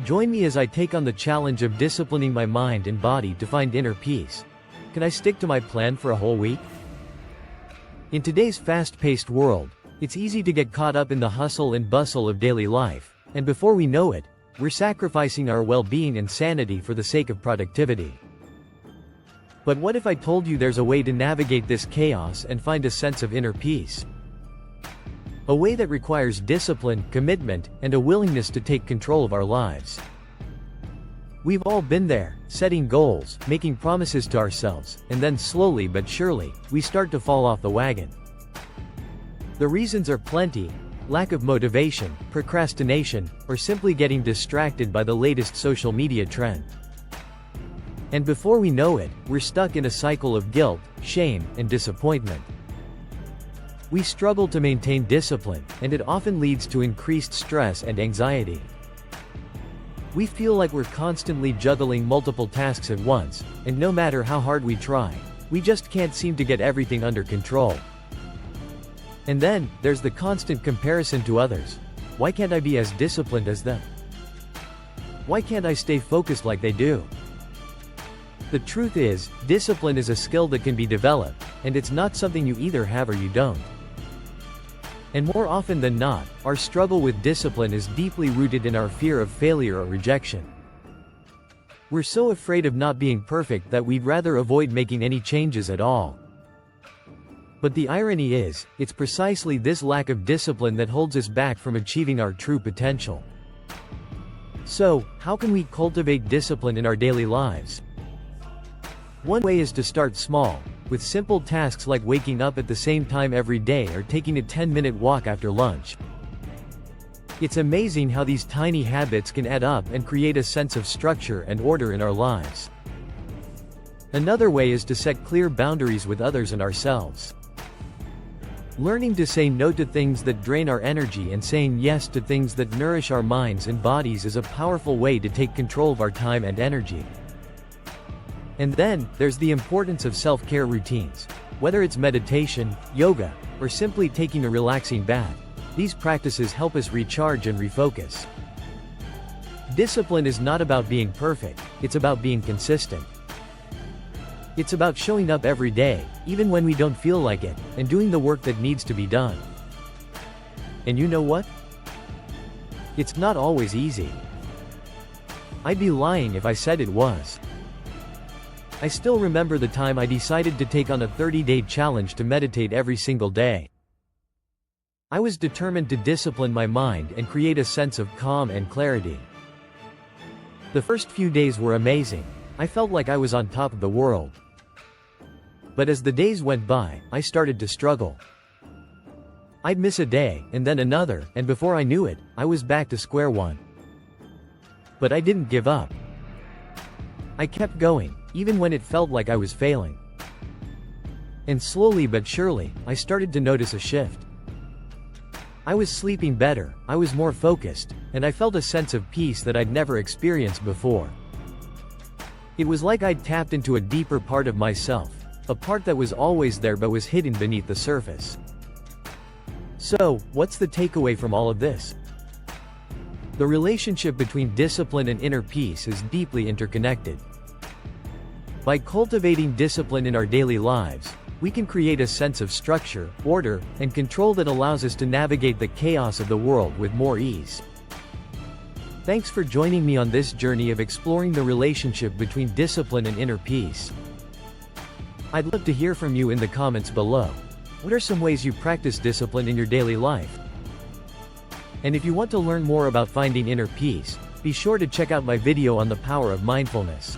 Join me as I take on the challenge of disciplining my mind and body to find inner peace. Can I stick to my plan for a whole week? In today's fast-paced world, it's easy to get caught up in the hustle and bustle of daily life, and before we know it, we're sacrificing our well-being and sanity for the sake of productivity. But what if I told you there's a way to navigate this chaos and find a sense of inner peace? A way that requires discipline, commitment, and a willingness to take control of our lives. We've all been there, setting goals, making promises to ourselves, and then slowly but surely, we start to fall off the wagon. The reasons are plenty: lack of motivation, procrastination, or simply getting distracted by the latest social media trend. And before we know it, we're stuck in a cycle of guilt, shame, and disappointment. We struggle to maintain discipline, and it often leads to increased stress and anxiety. We feel like we're constantly juggling multiple tasks at once, and no matter how hard we try, we just can't seem to get everything under control. And then, there's the constant comparison to others. Why can't I be as disciplined as them? Why can't I stay focused like they do? The truth is, discipline is a skill that can be developed, and it's not something you either have or you don't. And more often than not, our struggle with discipline is deeply rooted in our fear of failure or rejection. We're so afraid of not being perfect that we'd rather avoid making any changes at all. But the irony is, it's precisely this lack of discipline that holds us back from achieving our true potential. So, how can we cultivate discipline in our daily lives? One way is to start small, with simple tasks like waking up at the same time every day or taking a 10-minute walk after lunch. It's amazing how these tiny habits can add up and create a sense of structure and order in our lives. Another way is to set clear boundaries with others and ourselves. Learning to say no to things that drain our energy and saying yes to things that nourish our minds and bodies is a powerful way to take control of our time and energy. And then, there's the importance of self-care routines. Whether it's meditation, yoga, or simply taking a relaxing bath, these practices help us recharge and refocus. Discipline is not about being perfect, it's about being consistent. It's about showing up every day, even when we don't feel like it, and doing the work that needs to be done. And you know what? It's not always easy. I'd be lying if I said it was. I still remember the time I decided to take on a 30-day challenge to meditate every single day. I was determined to discipline my mind and create a sense of calm and clarity. The first few days were amazing. I felt like I was on top of the world. But as the days went by, I started to struggle. I'd miss a day, and then another, and before I knew it, I was back to square one. But I didn't give up. I kept going, even when it felt like I was failing. And slowly but surely, I started to notice a shift. I was sleeping better, I was more focused, and I felt a sense of peace that I'd never experienced before. It was like I'd tapped into a deeper part of myself, a part that was always there but was hidden beneath the surface. So, what's the takeaway from all of this? The relationship between discipline and inner peace is deeply interconnected. By cultivating discipline in our daily lives, we can create a sense of structure, order, and control that allows us to navigate the chaos of the world with more ease. Thanks for joining me on this journey of exploring the relationship between discipline and inner peace. I'd love to hear from you in the comments below. What are some ways you practice discipline in your daily life? And if you want to learn more about finding inner peace, be sure to check out my video on the power of mindfulness.